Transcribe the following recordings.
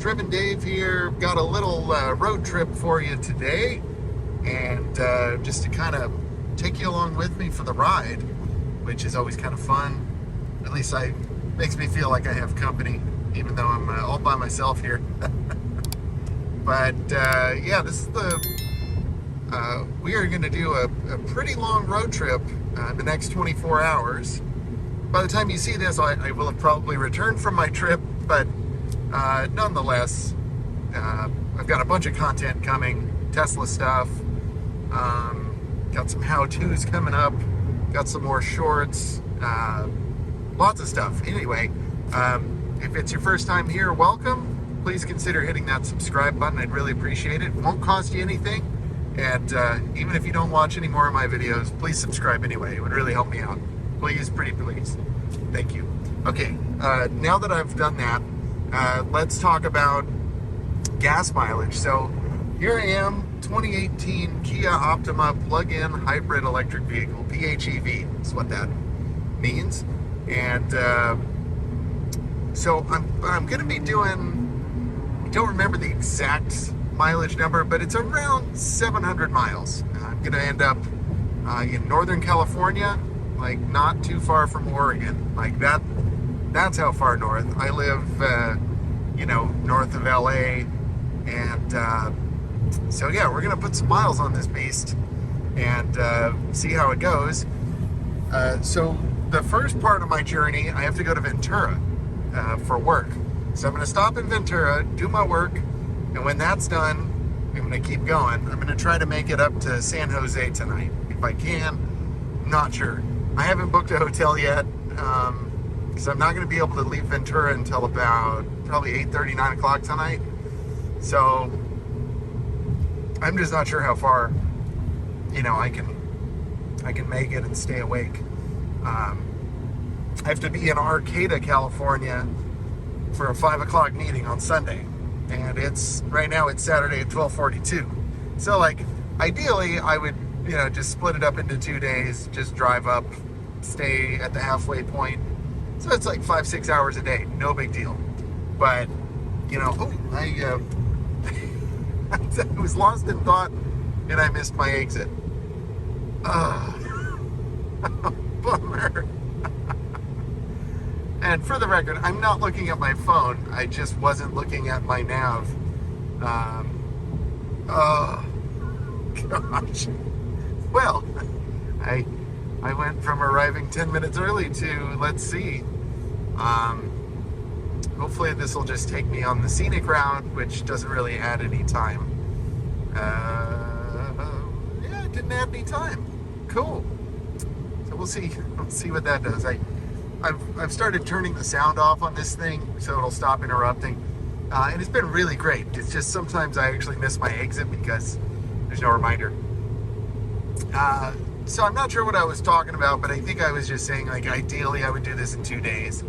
Driven Dave here. Got a little road trip for you today, and just to kind of take you along with me for the ride, which is always kind of fun. At least makes me feel like I have company, even though I'm all by myself here. But yeah, this is we are going to do a pretty long road trip the next 24 hours. By the time you see this, I will have probably returned from my trip, but nonetheless, I've got a bunch of content coming, Tesla stuff, got some how-tos coming up, got some more shorts, lots of stuff. Anyway, if it's your first time here, welcome. Please consider hitting that subscribe button. I'd really appreciate it. It won't cost you anything. And even if you don't watch any more of my videos, please subscribe anyway. It would really help me out. Please, pretty please. Thank you. Okay, now that I've done that, let's talk about gas mileage. So here I am, 2018 Kia Optima plug-in hybrid electric vehicle, PHEV is what that means. And so I'm going to be doing, I don't remember the exact mileage number, but it's around 700 miles. I'm going to end up in Northern California, like not too far from Oregon. Like that's how far north. I live, north of LA. And so yeah, we're going to put some miles on this beast and see how it goes. So the first part of my journey, I have to go to Ventura for work. So I'm going to stop in Ventura, do my work, and when that's done, I'm going to keep going. I'm going to try to make it up to San Jose tonight. If I can, not sure. I haven't booked a hotel yet, because I'm not going to be able to leave Ventura until about probably 8:30, 9 o'clock tonight. So I'm just not sure how far, I can make it and stay awake. I have to be in Arcata, California for a 5 o'clock meeting on Sunday. And right now it's Saturday at 12:42. So like, ideally I would, just split it up into 2 days, just drive up, stay at the halfway point. So it's like 5-6 hours a day, no big deal. But, I was lost in thought and I missed my exit. Bummer. And for the record, I'm not looking at my phone. I just wasn't looking at my nav. Oh, gosh. Well, I went from arriving 10 minutes early to, let's see. Hopefully this will just take me on the scenic route, which doesn't really add any time. Yeah, it didn't add any time. Cool. So we'll see. We'll see what that does. I've started turning the sound off on this thing so it'll stop interrupting, and it's been really great. It's just sometimes I actually miss my exit because there's no reminder. So I'm not sure what I was talking about, but I think I was just saying, like, ideally I would do this in 2 days,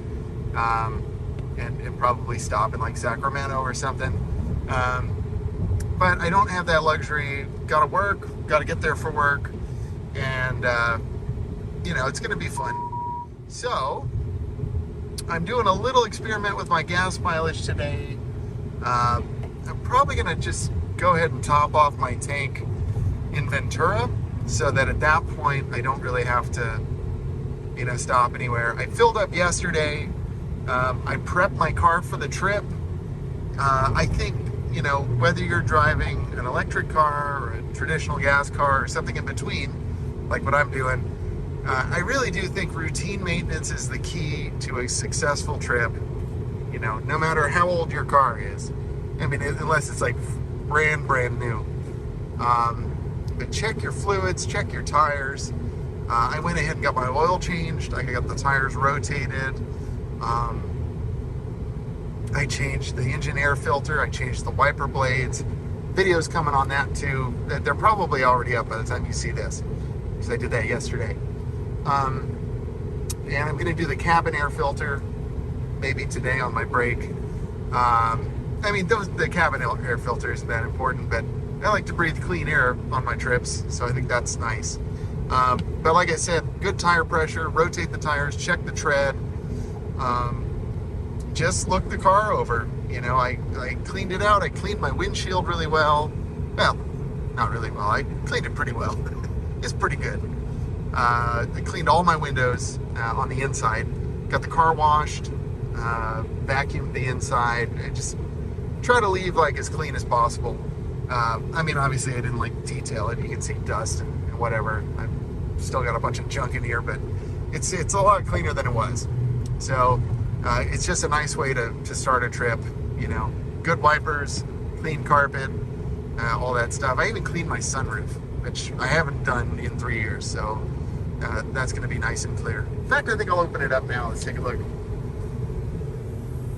and probably stop in like Sacramento or something. But I don't have that luxury. Gotta work, gotta get there for work, and it's gonna be fun. So, I'm doing a little experiment with my gas mileage today. I'm probably going to just go ahead and top off my tank in Ventura so that at that point I don't really have to, stop anywhere. I filled up yesterday. I prepped my car for the trip. I think, whether you're driving an electric car or a traditional gas car or something in between, like what I'm doing, I really do think routine maintenance is the key to a successful trip, no matter how old your car is. I mean, unless it's like brand new. But check your fluids, check your tires. I went ahead and got my oil changed. I got the tires rotated. I changed the engine air filter. I changed the wiper blades. Videos coming on that too. They're probably already up by the time you see this, because I did that yesterday. And I'm going to do the cabin air filter maybe today on my break. The cabin air filter isn't that important, but I like to breathe clean air on my trips, so I think that's nice. But like I said, good tire pressure, rotate the tires, check the tread, just looked the car over. You know, I cleaned it out. I cleaned my windshield really well. Well, not really well. I cleaned it pretty well. It's pretty good. I cleaned all my windows on the inside. Got the car washed, vacuumed the inside. I just try to leave like as clean as possible. I mean, obviously I didn't like detail it. You can see dust and whatever. I've still got a bunch of junk in here, but it's a lot cleaner than it was. So it's just a nice way to start a trip. You know, good wipers, clean carpet, all that stuff. I even cleaned my sunroof, which I haven't done in 3 years. So that's going to be nice and clear. In fact, I think I'll open it up now. Let's take a look.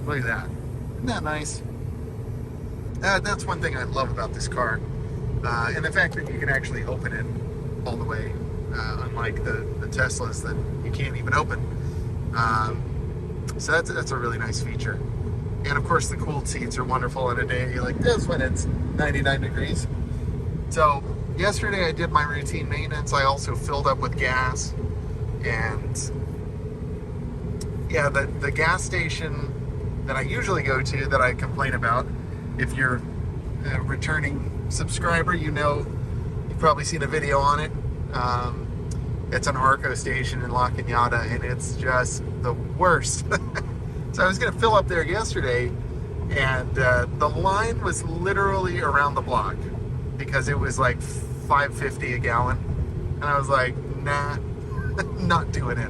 Look at that. Isn't that nice? That's one thing I love about this car. And the fact that you can actually open it all the way, unlike the Teslas that you can't even open. So that's a really nice feature. And of course the cooled seats are wonderful on a day like this when it's 99 degrees. So yesterday I did my routine maintenance. I also filled up with gas. And yeah, the gas station that I usually go to that I complain about, if you're a returning subscriber, you know, you've probably seen a video on it. It's an Arco station in La Cañada, and it's just the worst. So I was going to fill up there yesterday, and the line was literally around the block because it was like $5.50 a gallon. And I was like, nah, not doing it.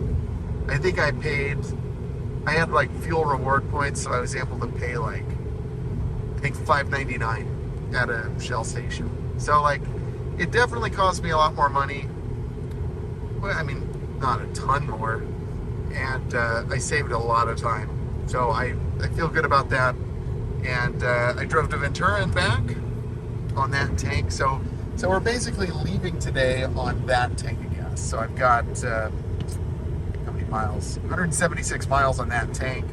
I think I had like fuel reward points, so I was able to pay like, I think $5.99 at a Shell station. So like, it definitely cost me a lot more money. Well, I mean, not a ton more. And I saved a lot of time. So I feel good about that. And I drove to Ventura and back on that tank. So we're basically leaving today on that tank of gas. So I've got, how many miles? 176 miles on that tank.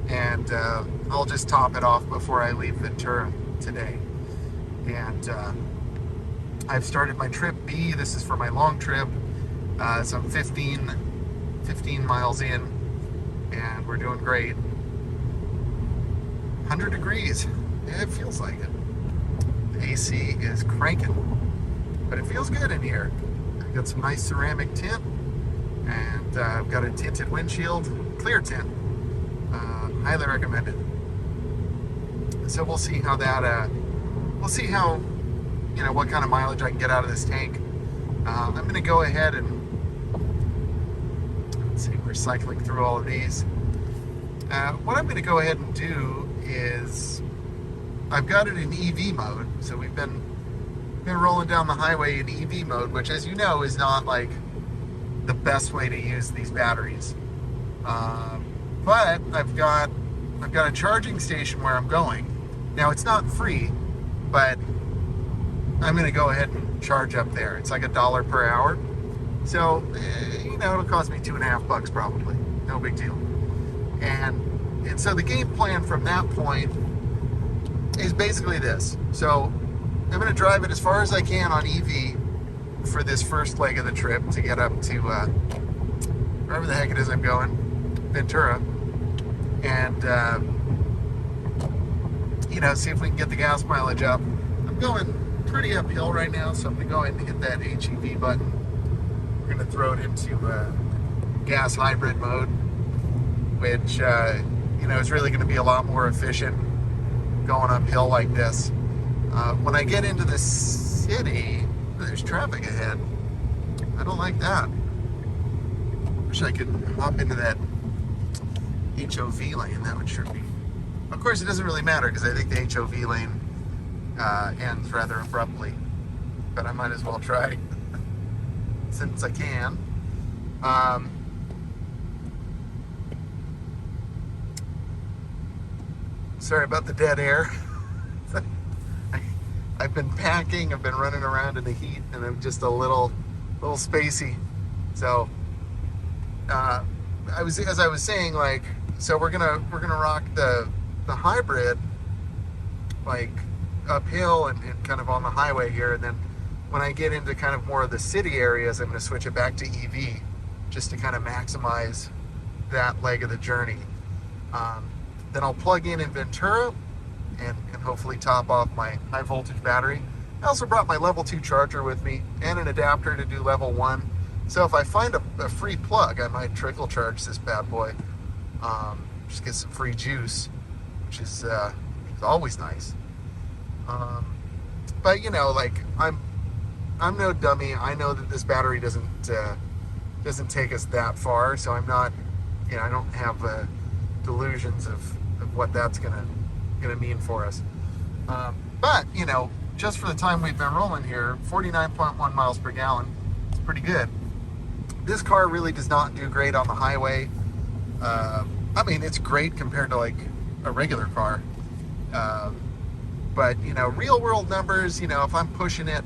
And I'll just top it off before I leave Ventura today. And I've started my trip B. This is for my long trip. So I'm 15 miles in, and we're doing great. 100 degrees. Yeah, it feels like it. The AC is cranking, but it feels good in here. I've got some nice ceramic tint, and I've got a tinted windshield, clear tint. Highly recommended. So we'll see how that, we'll see how, you know, what kind of mileage I can get out of this tank. I'm going to go ahead and, let's see, we're cycling through all of these. What I'm going to go ahead and do is, I've got it in EV mode, so we've been rolling down the highway in EV mode, which, as you know, is not like the best way to use these batteries. But I've got a charging station where I'm going. Now it's not free, but I'm going to go ahead and charge up there. It's like $1 per hour, so you know, it'll cost me $2.50 probably. No big deal. And so the game plan from that point is basically this. So I'm going to drive it as far as I can on EV for this first leg of the trip to get up to wherever the heck it is I'm going, Ventura, and you know, see if we can get the gas mileage up. I'm going pretty uphill right now, so I'm going to go ahead and hit that HEV button. We're going to throw it into gas hybrid mode, which you know, is really going to be a lot more efficient going uphill like this. When I get into the city, there's traffic ahead. I don't like that. Wish I could hop into that HOV lane. That would sure be. Of course, it doesn't really matter because I think the HOV lane ends rather abruptly. But I might as well try since I can. Sorry about the dead air. I've been packing, I've been running around in the heat, and I'm just a little spacey. So as I was saying, like, so we're gonna rock the hybrid like uphill and kind of on the highway here, and then when I get into kind of more of the city areas, I'm gonna switch it back to EV just to kind of maximize that leg of the journey. Then I'll plug in Ventura and hopefully top off my high voltage battery. I also brought my level 2 charger with me and an adapter to do level 1. So if I find a free plug, I might trickle charge this bad boy. Just get some free juice, which is always nice. But you know, like I'm no dummy. I know that this battery doesn't take us that far, so I'm not, you know, I don't have delusions of what that's gonna mean for us. But you know, just for the time we've been rolling here, 49.1 miles per gallon, it's pretty good. This car really does not do great on the highway. I mean, it's great compared to like a regular car. But you know, real world numbers, you know, if I'm pushing it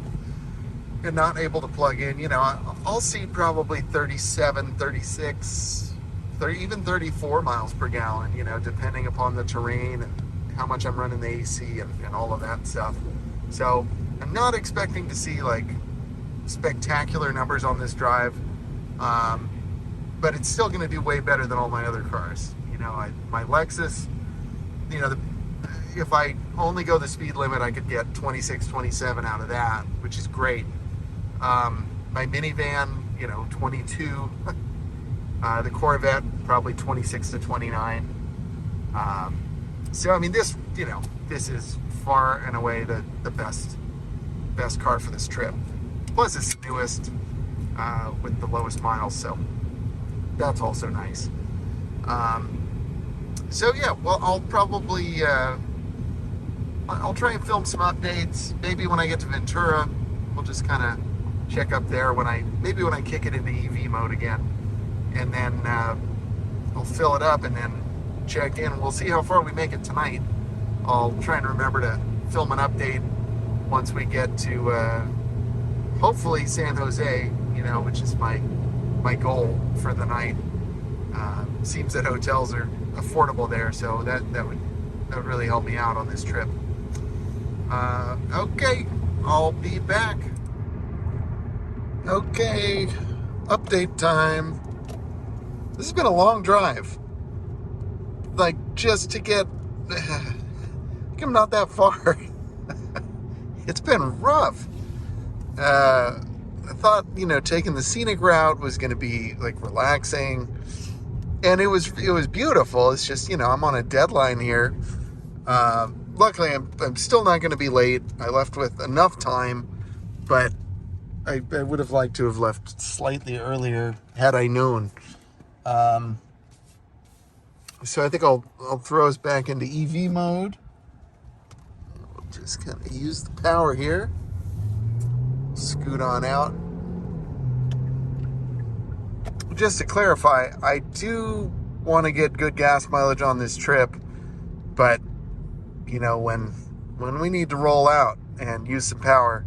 and not able to plug in, you know, I'll see probably 37, 36, 30, even 34 miles per gallon, you know, depending upon the terrain and how much I'm running the AC and all of that stuff. So I'm not expecting to see like spectacular numbers on this drive, but it's still going to do way better than all my other cars. You know, my Lexus, you know, if I only go the speed limit, I could get 26, 27 out of that, which is great. My minivan, you know, 22. The Corvette, probably 26 to 29. So, I mean, this, you know, this is far and away the best car for this trip. Plus, it's the newest with the lowest miles, so that's also nice. So, yeah, well, I'll probably... I'll try and film some updates. Maybe when I get to Ventura, we'll just kind of check up there when I kick it into EV mode again. And then we'll fill it up and then check in. We'll see how far we make it tonight. I'll try and remember to film an update once we get to hopefully San Jose, you know, which is my goal for the night. Seems that hotels are affordable there, so that would really help me out on this trip. Okay, I'll be back. Okay, update time. This has been a long drive. Like, just to get... I'm not that far. It's been rough. I thought, you know, taking the scenic route was going to be, like, relaxing. And it was beautiful. It's just, you know, I'm on a deadline here. Luckily, I'm still not going to be late. I left with enough time, but I would have liked to have left slightly earlier had I known. So I think I'll throw us back into EV mode. We'll just kind of use the power here. Scoot on out. Just to clarify, I do want to get good gas mileage on this trip, but you know, when we need to roll out and use some power,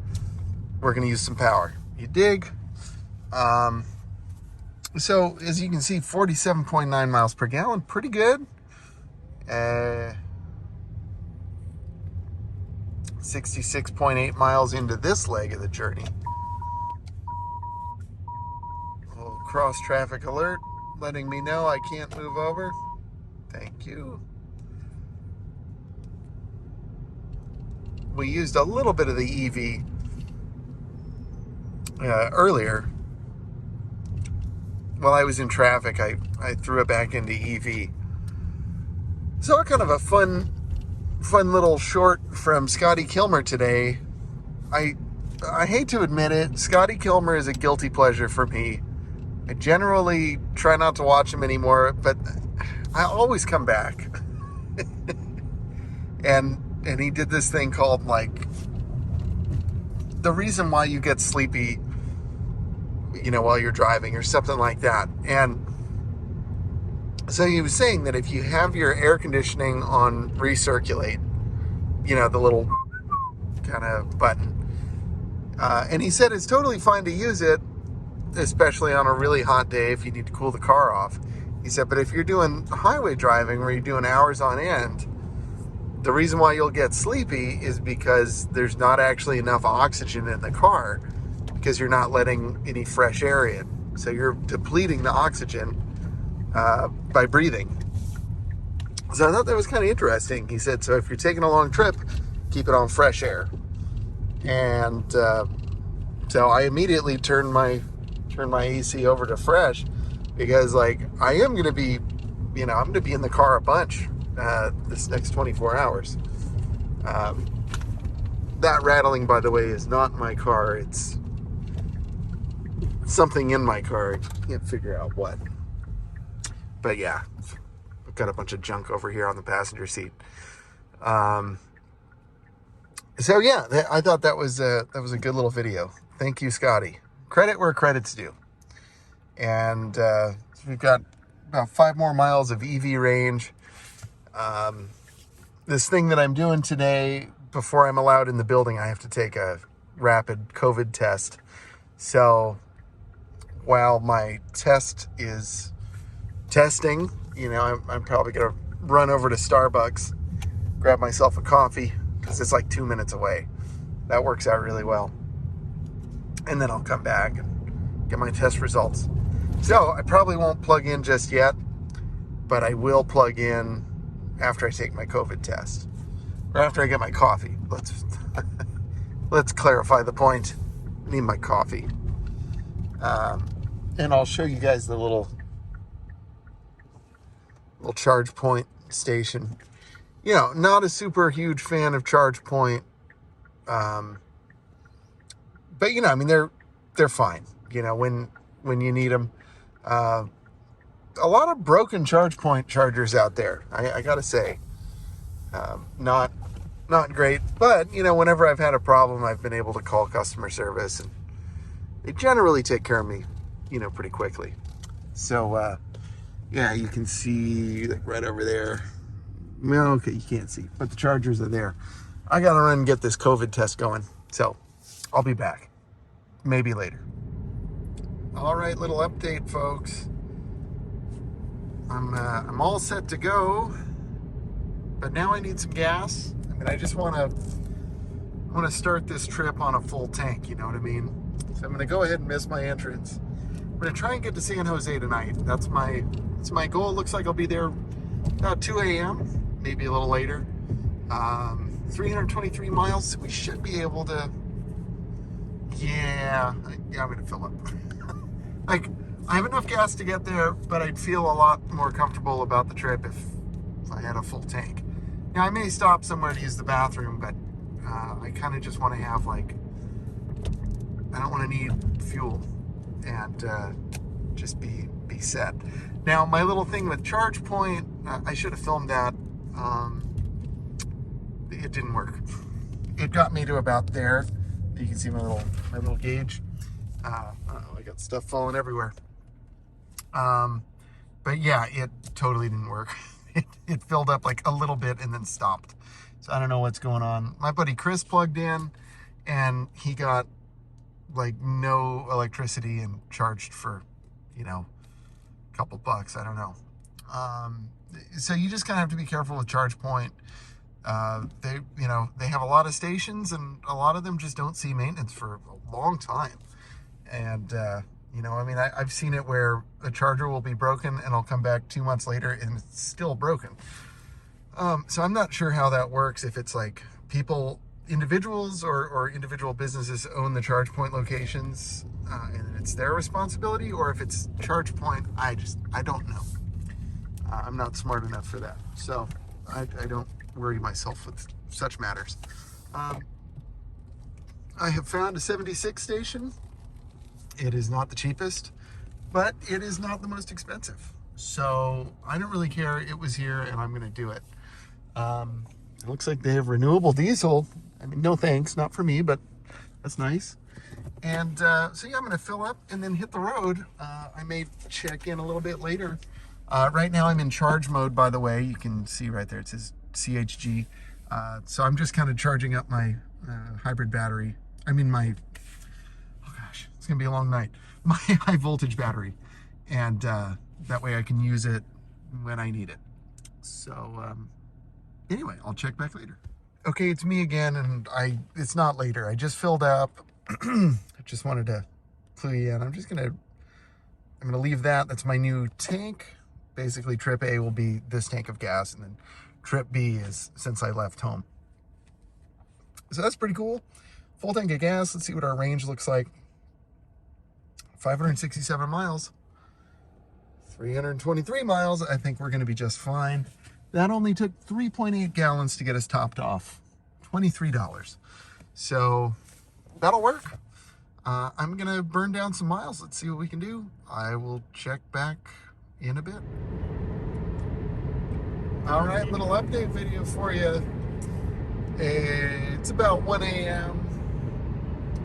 we're going to use some power. You dig? So as you can see, 47.9 miles per gallon, pretty good. 66.8 miles into this leg of the journey. A little cross traffic alert letting me know I can't move over. Thank you. We used a little bit of the EV earlier. While I was in traffic, I threw it back into EV. So kind of a fun little short from Scotty Kilmer today. I hate to admit it, Scotty Kilmer is a guilty pleasure for me. I generally try not to watch him anymore, but I always come back. And he did this thing called, like, the reason why you get sleepy, you know, while you're driving or something like that. And so he was saying that if you have your air conditioning on recirculate, you know, the little kind of button, and he said it's totally fine to use it, especially on a really hot day if you need to cool the car off. He said, but if you're doing highway driving where you're doing hours on end, the reason why you'll get sleepy is because there's not actually enough oxygen in the car because you're not letting any fresh air in. So you're depleting the oxygen by breathing. So I thought that was kind of interesting. He said, so if you're taking a long trip, keep it on fresh air. And so I immediately turned my AC over to fresh, because like I am going to be, I'm going to be in the car a bunch this next 24 hours. That rattling, by the way, is not my car. It's something in my car. I can't figure out what. But yeah, I've got a bunch of junk over here on the passenger seat. So yeah, I thought that was a good little video. Thank you, Scotty. Credit where credit's due. And so we've got about 5 more miles of EV range. This thing that I'm doing today, before I'm allowed in the building, I have to take a rapid COVID test. So while my test is testing, I'm probably going to run over to Starbucks, grab myself a coffee, because it's like 2 minutes away. That works out really well. And then I'll come back and get my test results. So I probably won't plug in just yet, but I will plug in after I take my COVID test, or after I get my coffee. Let's clarify the point. I need my coffee. And I'll show you guys the little charge point station. Not a super huge fan of charge point. But they're fine. When you need them. A lot of broken charge point chargers out there. I gotta say, not great. But whenever I've had a problem, I've been able to call customer service, and they generally take care of me, pretty quickly. So yeah, you can see like right over there. Well, okay, you can't see, but the chargers are there. I gotta run and get this COVID test going, so I'll be back, maybe later. All right, little update, folks. I'm all set to go, but now I need some gas. I just want to start this trip on a full tank. You know what I mean? So I'm going to go ahead and miss my entrance. I'm going to try and get to San Jose tonight. That's my goal. It looks like I'll be there about 2 a.m., maybe a little later. 323 miles. We should be able to. Yeah, I'm going to fill up. I have enough gas to get there, but I'd feel a lot more comfortable about the trip if I had a full tank. Now, I may stop somewhere to use the bathroom, but I kind of just want to have, I don't want to need fuel and just be set. Now, my little thing with charge point, I should have filmed that. It didn't work. It got me to about there. You can see my little gauge. I got stuff falling everywhere. But yeah, it totally didn't work. It filled up like a little bit and then stopped. So I don't know what's going on. My buddy Chris plugged in, and he got no electricity and charged for, a couple bucks. I don't know. So you just kind of have to be careful with charge point. They have a lot of stations, and a lot of them just don't see maintenance for a long time. And, I've seen it where a charger will be broken and I'll come back 2 months later and it's still broken. So I'm not sure how that works, if it's individuals or individual businesses own the charge point locations and it's their responsibility, or if it's charge point. I don't know. I'm not smart enough for that. So I don't worry myself with such matters. I have found a 76 station. It is not the cheapest, but it is not the most expensive. So I don't really care. It was here, and I'm going to do it. It looks like they have renewable diesel. No thanks, not for me, but that's nice. And so yeah, I'm going to fill up and then hit the road. I may check in a little bit later. Right now I'm in charge mode, by the way. You can see right there, it says CHG. So I'm just kind of charging up my hybrid battery. It's gonna be a long night. My high voltage battery, and that way I can use it when I need it. So anyway, I'll check back later. Okay, it's me again, and it's not later. I just filled up. I just wanted to clue you in. I'm gonna leave that. That's my new tank basically trip A will be this tank of gas, and then trip B is since I left home. So that's pretty cool. Full tank of gas. Let's see what our range looks like. 567 miles. 323 miles. I think we're going to be just fine. That only took 3.8 gallons to get us topped off. $23. So that'll work. I'm going to burn down some miles. Let's see what we can do. I will check back in a bit. All right, little update video for you. It's about 1 a.m.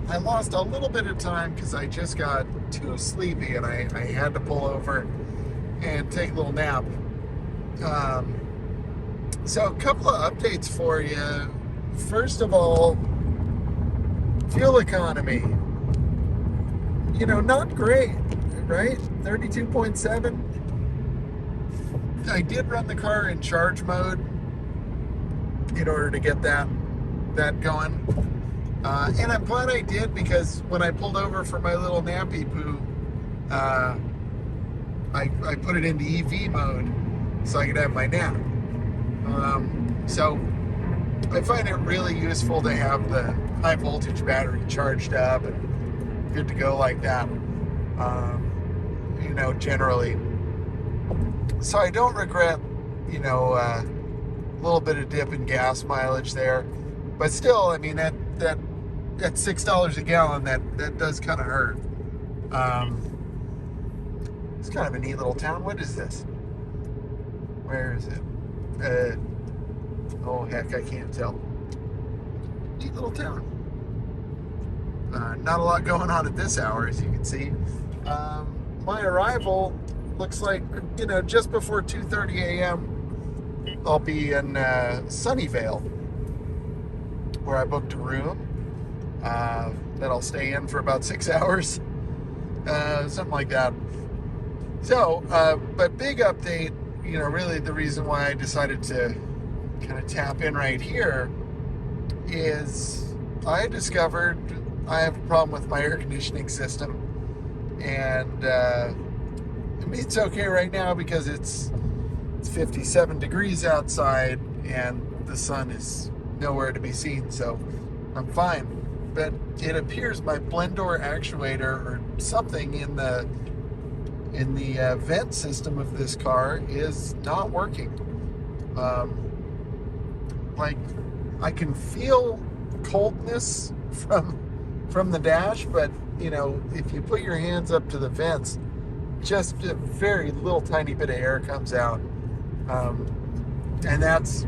I lost a little bit of time because I just got too sleepy and I had to pull over and take a little nap. So a couple of updates for you. First of all, fuel economy. You know, not great, right? 32.7. I did run the car in charge mode in order to get that going. And I'm glad I did, because when I pulled over for my little nappy poo, I put it into EV mode so I could have my nap. So I find it really useful to have the high voltage battery charged up and good to go like that, you know, generally. So I don't regret, you know, a little bit of dip in gas mileage there. But still, I mean, at $6 a gallon, that does kind of hurt. It's kind of a neat little town. What is this? Where is it? Oh, heck, I can't tell. Neat little town. Not a lot going on at this hour, as you can see. My arrival looks like, you know, just before 2:30 a.m. I'll be in Sunnyvale, where I booked a room that I'll stay in for about 6 hours, something like that. So, but big update, you know, really the reason why I decided to kind of tap in right here is I discovered I have a problem with my air conditioning system. And I mean, it's okay right now because it's 57 degrees outside and the sun is nowhere to be seen, so I'm fine. But it appears my blend door actuator or something in the vent system of this car is not working. Like, I can feel coldness from the dash, but you know, if you put your hands up to the vents, just a very little tiny bit of air comes out, and that's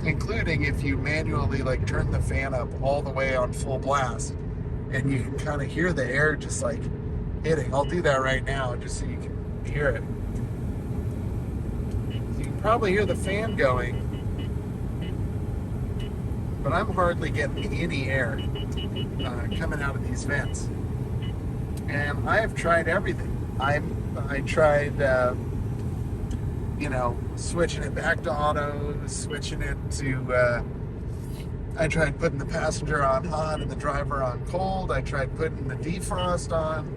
including if you manually like turn the fan up all the way on full blast, and you can kind of hear the air just like hitting. I'll do that right now just so you can hear it. You can probably hear the fan going, but I'm hardly getting any air coming out of these vents. And I have tried everything. I tried, you know, switching it back to auto, switching it to, I tried putting the passenger on hot and the driver on cold. I tried putting the defrost on.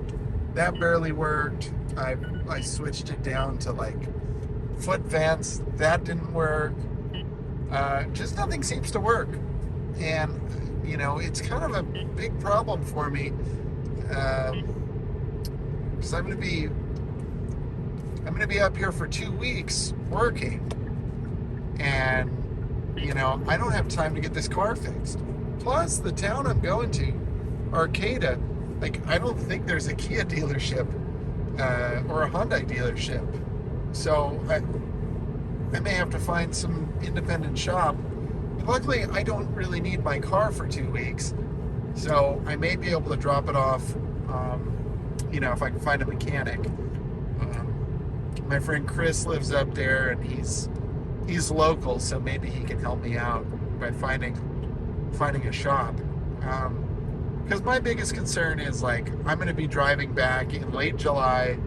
That barely worked. I switched it down to like foot vents. That didn't work. Just nothing seems to work. And, you know, it's kind of a big problem for me. So I'm gonna be up here for 2 weeks working, and you know, I don't have time to get this car fixed. Plus, the town I'm going to, Arcata, like, I don't think there's a Kia dealership or a Hyundai dealership. So I may have to find some independent shop. Luckily, I don't really need my car for 2 weeks, so I may be able to drop it off. You know, if I can find a mechanic. My friend Chris lives up there, and he's local, so maybe he can help me out by finding a shop. Because my biggest concern is, like, I'm going to be driving back in late July,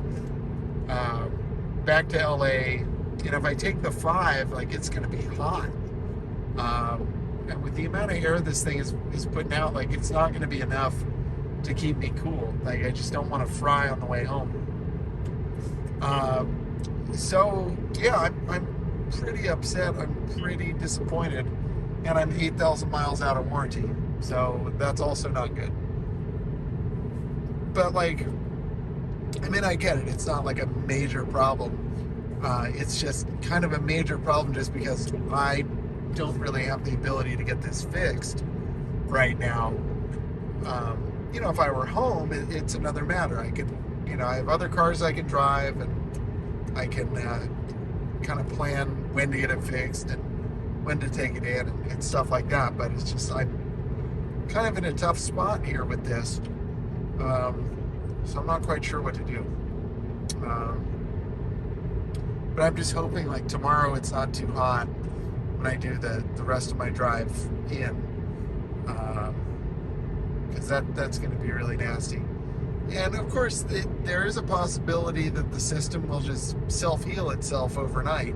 back to LA, and if I take the 5, like, it's going to be hot. And with the amount of air this thing is putting out, like, it's not going to be enough to keep me cool. Like, I just don't want to fry on the way home. So yeah, I'm pretty upset. I'm pretty disappointed, and I'm 8,000 miles out of warranty. So that's also not good. But like, I mean, I get it. It's not like a major problem. It's just kind of a major problem just because I don't really have the ability to get this fixed right now. If I were home, it's another matter. I could, I have other cars I can drive, and I can kind of plan when to get it fixed and when to take it in and stuff like that. But it's just, I'm kind of in a tough spot here with this. So I'm not quite sure what to do. But I'm just hoping like tomorrow it's not too hot when I do the rest of my drive in. Because that's going to be really nasty. And of course, there is a possibility that the system will just self-heal itself overnight.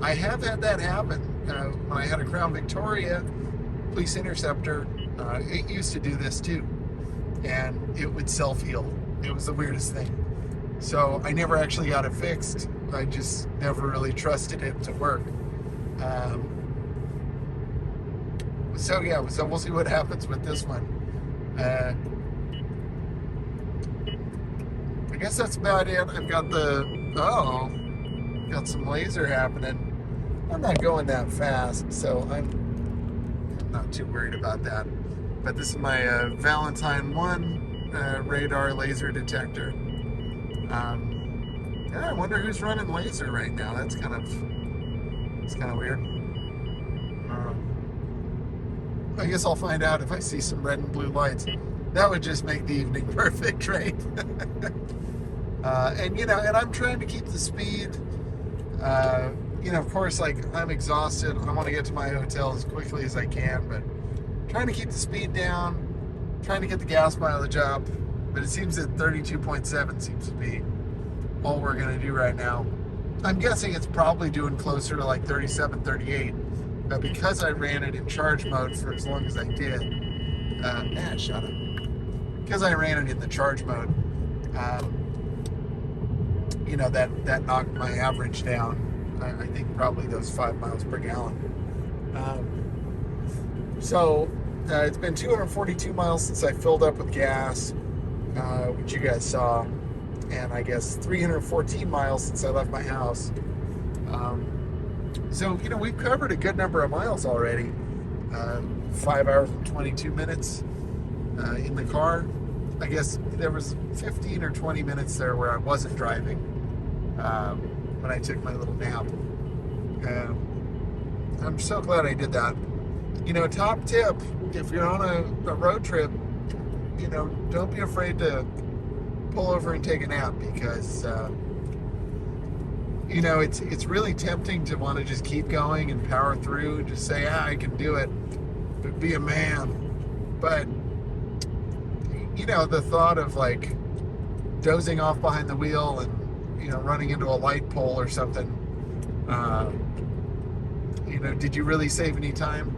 I have had that happen. When I had a Crown Victoria Police Interceptor, it used to do this too. And it would self-heal. It was the weirdest thing. So I never actually got it fixed. I just never really trusted it to work. So we'll see what happens with this one. I guess that's about it. I've got got some laser happening. I'm not going that fast, so I'm not too worried about that. But this is my Valentine 1 radar laser detector. I wonder who's running laser right now. It's kind of weird. I guess I'll find out if I see some red and blue lights. That would just make the evening perfect, right? And I'm trying to keep the speed. Of course, like, I'm exhausted. I want to get to my hotel as quickly as I can, but trying to keep the speed down, trying to get the gas mileage up. But it seems that 32.7 seems to be all we're going to do right now. I'm guessing it's probably doing closer to like 37, 38. But because I ran it in charge mode for as long as I did, shut up. Because I ran it in the charge mode, that knocked my average down. I think probably those 5 miles per gallon. It's been 242 miles since I filled up with gas, which you guys saw, and I guess 314 miles since I left my house. We've covered a good number of miles already. 5 hours and 22 minutes in the car. I guess there was 15 or 20 minutes there where I wasn't driving when I took my little nap. I'm so glad I did that. Top tip, if you're on a road trip, don't be afraid to pull over and take a nap, because it's really tempting to want to just keep going and power through and just say, I can do it, but be a man. But the thought of like dozing off behind the wheel and running into a light pole or something, did you really save any time?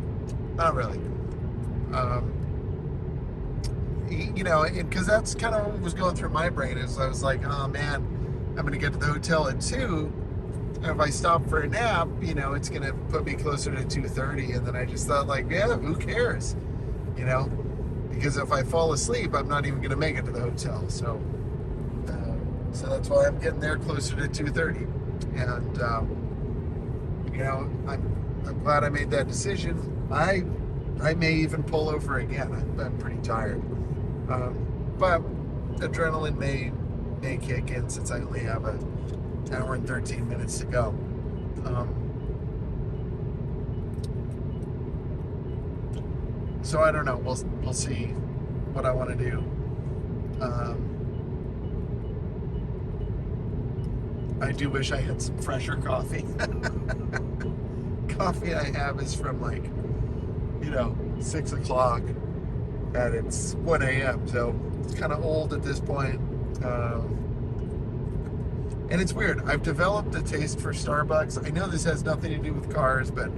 Not really. Because that's kind of what was going through my brain, is I was like, oh man, I'm going to get to the hotel at 2. And if I stop for a nap, it's going to put me closer to 2:30. And then I just thought, like, yeah, who cares? Because if I fall asleep, I'm not even going to make it to the hotel. So that's why I'm getting there closer to 2:30. And, I'm glad I made that decision. I may even pull over again. I'm pretty tired. But adrenaline may kick in, since I only have an hour and 13 minutes to go. So I don't know. We'll see what I want to do. I do wish I had some fresher coffee. Coffee I have is from 6 o'clock, and it's 1 a.m. So it's kind of old at this point. And it's weird. I've developed a taste for Starbucks. I know this has nothing to do with cars, but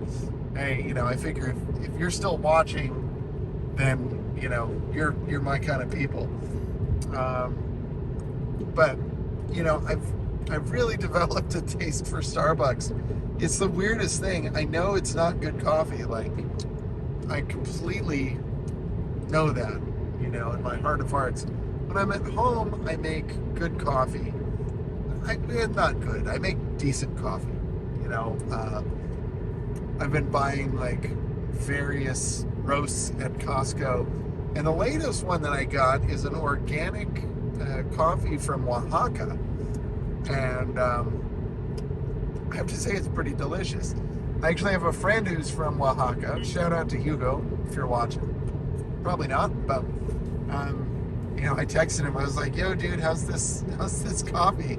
hey, I figure if you're still watching, then you're my kind of people. But I've I've really developed a taste for Starbucks. It's the weirdest thing. I know it's not good coffee. Like, I completely know that, in my heart of hearts. When I'm at home, I make good coffee. Not good. I make decent coffee. I've been buying like various roasts at Costco, and the latest one that I got is an organic coffee from Oaxaca, and I have to say it's pretty delicious. I actually have a friend who's from Oaxaca. Shout out to Hugo if you're watching. Probably not, but I texted him. I was like, "Yo, dude, how's this coffee?"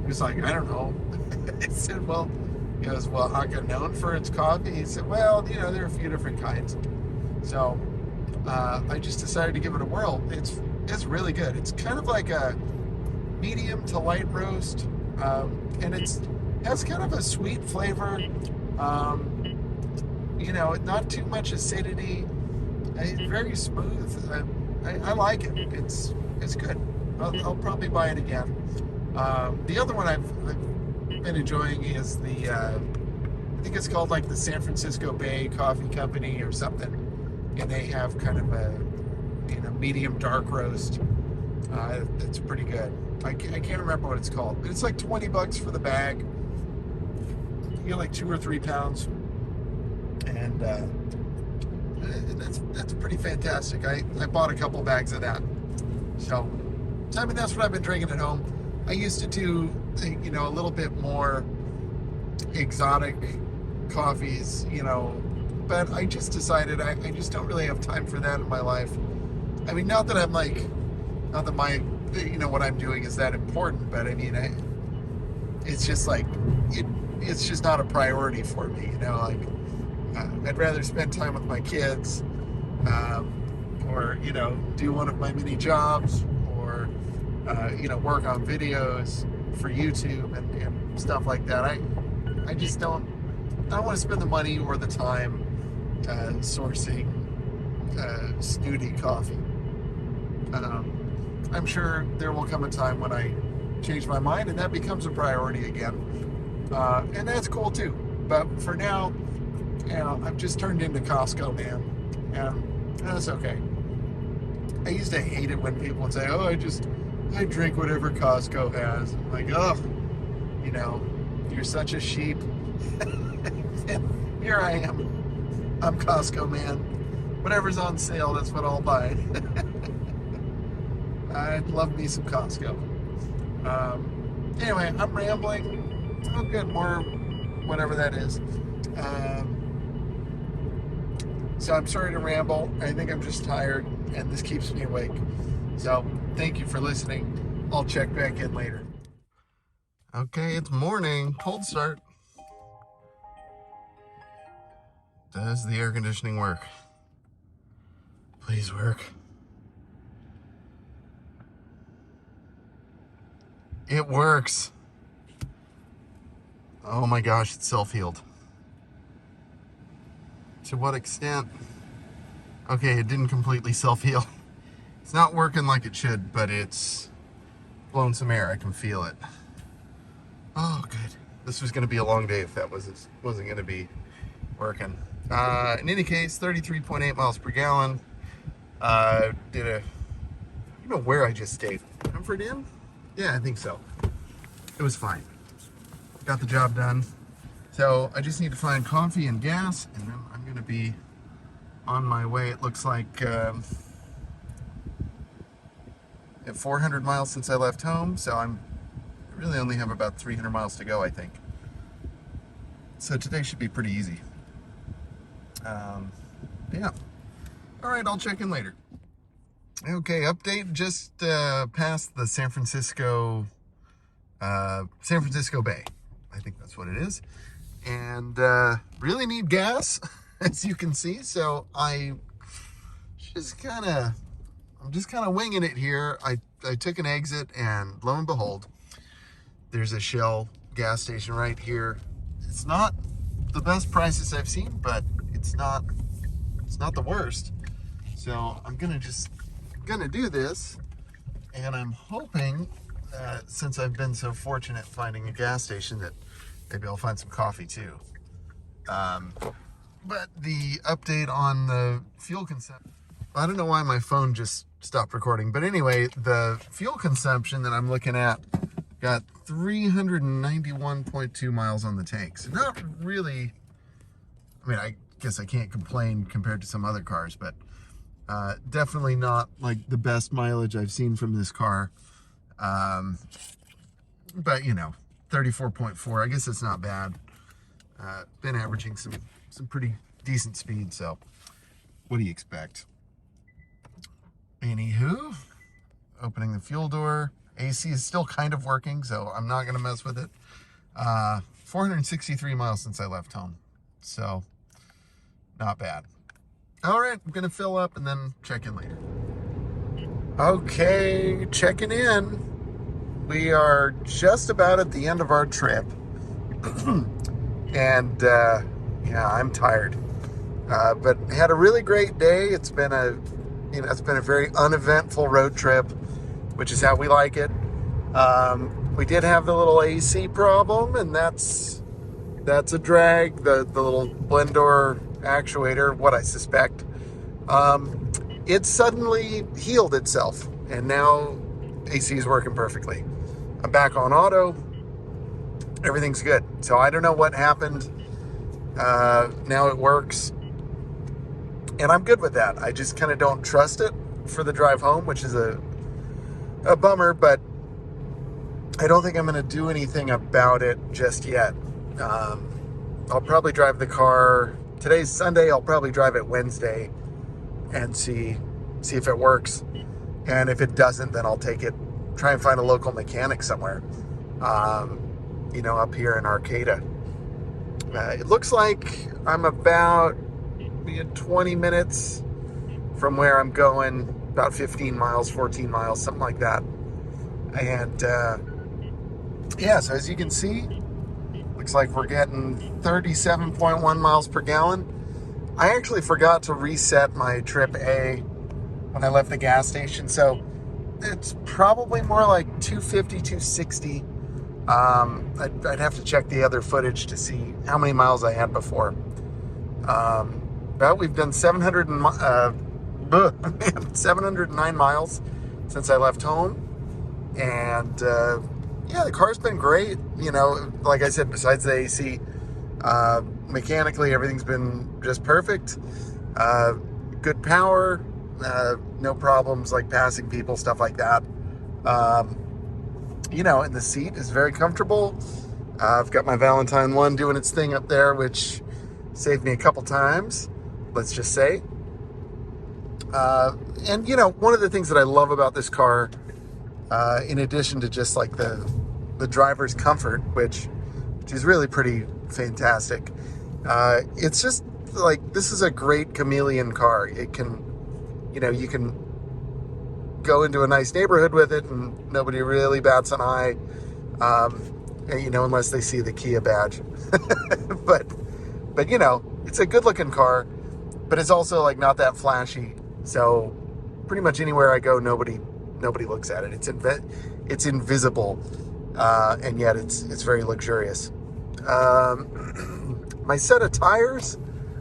He was like, "I don't know." I said, "Well, is Oaxaca known for its coffee?" He said, "Well, there are a few different kinds." So I just decided to give it a whirl. It's really good. It's kind of like a medium to light roast, and it has kind of a sweet flavor. Not too much acidity. It's very smooth. I like it. It's good. I'll probably buy it again. The other one I've been enjoying is I think it's called like the San Francisco Bay Coffee Company or something, and they have kind of a medium dark roast. It's pretty good. I can't remember what it's called, but it's like $20 for the bag. You get like 2 or 3 pounds, and that's pretty fantastic. I bought a couple bags of that. So that's what I've been drinking at home. I used to do a little bit more exotic coffees, but I just decided I just don't really have time for that in my life. I mean, not that my what I'm doing is that important, but I mean, it's just like it's just not a priority for me. I'd rather spend time with my kids, or do one of my many jobs, or work on videos for YouTube and stuff like that. I just don't want to spend the money or the time sourcing snooty coffee. I'm sure there will come a time when I change my mind and that becomes a priority again, and that's cool too. But for now, I've just turned into Costco man, and that's okay. I used to hate it when people would say, "Oh, I drink whatever Costco has." I'm like, "Oh, you're such a sheep." And here I am. I'm Costco man. Whatever's on sale, that's what I'll buy. I love me some Costco. Anyway, I'm rambling. I'll get more, whatever that is. So I'm sorry to ramble. I think I'm just tired, and this keeps me awake. So thank you for listening. I'll check back in later. Okay, it's morning. Cold start. Does the air conditioning work? Please work. It works. Oh my gosh, it's self-healed. To what extent? Okay, it didn't completely self-heal. It's not working like it should, but it's blowing some air. I can feel it. Oh, good. This was going to be a long day if that wasn't going to be working. In any case, 33.8 miles per gallon. I don't know where I just stayed. Comfort Inn? Yeah, I think so. It was fine. Got the job done. So I just need to find coffee and gas, and then I'm going to be on my way. It looks like at 400 miles since I left home, so I really only have about 300 miles to go, I think. So today should be pretty easy. Yeah. All right, I'll check in later. Okay, update. Just past the San Francisco Bay. I think that's what it is. And really need gas, as you can see. So I'm just kind of winging it here. I took an exit, and lo and behold, there's a Shell gas station right here. It's not the best prices I've seen, but it's not the worst. So I'm gonna do this, and I'm hoping since I've been so fortunate finding a gas station, that maybe I'll find some coffee too. But the update on the fuel consumption, I don't know why my phone just stopped recording, but anyway, the fuel consumption that I'm looking at got 391.2 miles on the tank. So not really, I mean, I guess I can't complain compared to some other cars, but definitely not like the best mileage I've seen from this car. But you know, 34.4, I guess it's not bad. Been averaging some pretty decent speed, so what do you expect? Anywho, opening the fuel door. AC is still kind of working, so I'm not going to mess with it. 463 miles since I left home, so not bad. All right, I'm going to fill up and then check in later. Okay, checking in. We are just about at the end of our trip. And yeah, I'm tired. But had a really great day. It's been a very uneventful road trip, which is how we like it. We did have the little AC problem, and that's a drag. The little blend door actuator, what I suspect. It suddenly healed itself, and now AC is working perfectly. I'm back on auto. Everything's good. So I don't know what happened. Now it works. And I'm good with that. I just kind of don't trust it for the drive home, which is a bummer, but I don't think I'm going to do anything about it just yet. I'll probably drive the car. Today's Sunday. I'll probably drive it Wednesday and see if it works. And if it doesn't, then I'll take it, try and find a local mechanic somewhere, you know, up here in Arcata. It looks like I'm about 20 minutes from where I'm going, about 15 miles, 14 miles, something like that. And yeah, so as you can see, looks like we're getting 37.1 miles per gallon. I actually forgot to reset my trip A when I left the gas station, so it's probably more like 250, 260. I'd have to check the other footage to see how many miles I had before. But we've done 709 miles since I left home. And yeah, the car's been great. You know, like I said, besides the AC, mechanically, everything's been just perfect. Good power, no problems like passing people, stuff like that. You know, and the seat is very comfortable. I've got my Valentine 1 doing its thing up there, which saved me a couple times, let's just say. And, you know, one of the things that I love about this car, in addition to just like the driver's comfort, which is really pretty fantastic, it's just like, this is a great chameleon car. It can, you know, you can go into a nice neighborhood with it and nobody really bats an eye, you know, unless they see the Kia badge. but you know, it's a good looking car, but it's also like not that flashy. So pretty much anywhere I go, nobody looks at it. It's invisible, and yet it's very luxurious. My set of tires,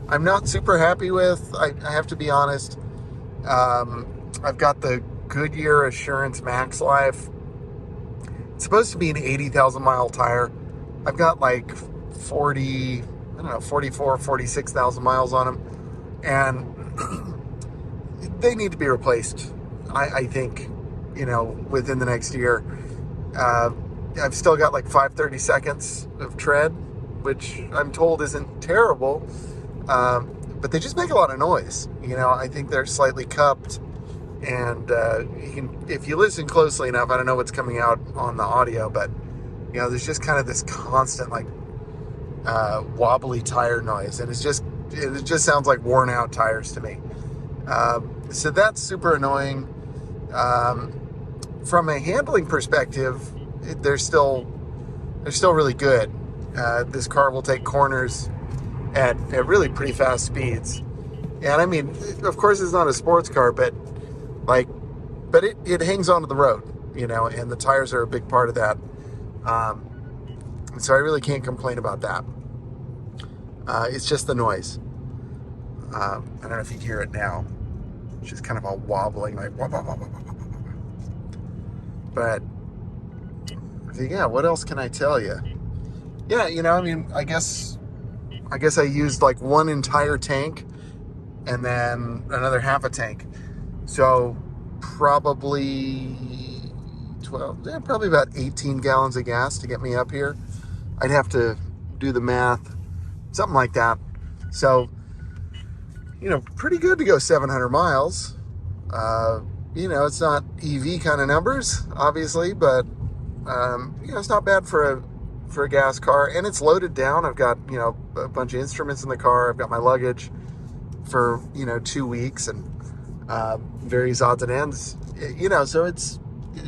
I'm not super happy with. I have to be honest. I've got the Goodyear Assurance Max Life. It's supposed to be an 80,000 mile tire. I've got like 44, 46,000 miles on them. And they need to be replaced, I think, you know, within the next year. I've still got like 530 seconds of tread, which I'm told isn't terrible. But they just make a lot of noise. You know, I think they're slightly cupped. And if you listen closely enough, I don't know what's coming out on the audio, but, you know, there's just kind of this constant, like, wobbly tire noise. And it just sounds like worn out tires to me. So that's super annoying. From a handling perspective, they're still really good. This car will take corners at really pretty fast speeds. And I mean, of course it's not a sports car, but it hangs onto the road. and the tires are a big part of that. So I really can't complain about that. It's just the noise. I don't know if you can hear it now. It's just kind of all wobbling, like wah, wah, wah, wah, wah, wah, wah. But yeah, what else can I tell you? Yeah, I guess I used like one entire tank and then another half a tank. So probably probably about 18 gallons of gas to get me up here. I'd have to do the math, something like that. So, pretty good to go 700 miles. It's not EV kind of numbers, obviously, but, it's not bad for a gas car, and it's loaded down. I've got, a bunch of instruments in the car. I've got my luggage for, 2 weeks and, various odds and ends, so it's,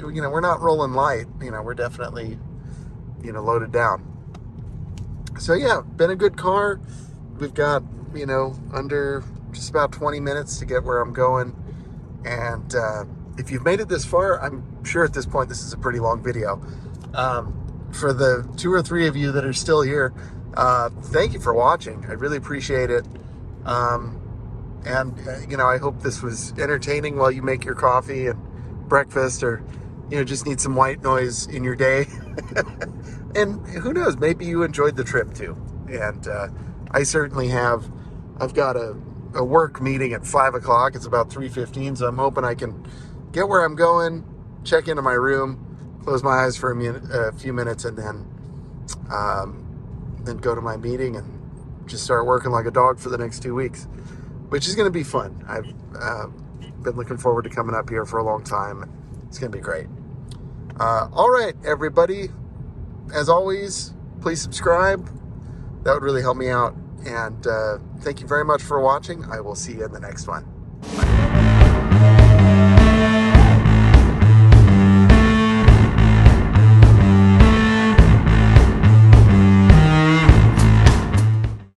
we're not rolling light, we're definitely, loaded down. So yeah, been a good car. We've got, under just about 20 minutes to get where I'm going. And if you've made it this far, I'm sure at this point this is a pretty long video. For the 2 or 3 of you that are still here, thank you for watching. I really appreciate it. I hope this was entertaining while you make your coffee and breakfast, or just need some white noise in your day. And who knows, maybe you enjoyed the trip too. And I certainly have. I've got a work meeting at 5 o'clock. It's about 3:15, so I'm hoping I can get where I'm going, check into my room, close my eyes for a few minutes, and then go to my meeting and just start working like a dog for the next 2 weeks, which is going to be fun. I've been looking forward to coming up here for a long time. It's going to be great. All right, everybody. As always, please subscribe. That would really help me out. And thank you very much for watching. I will see you in the next one.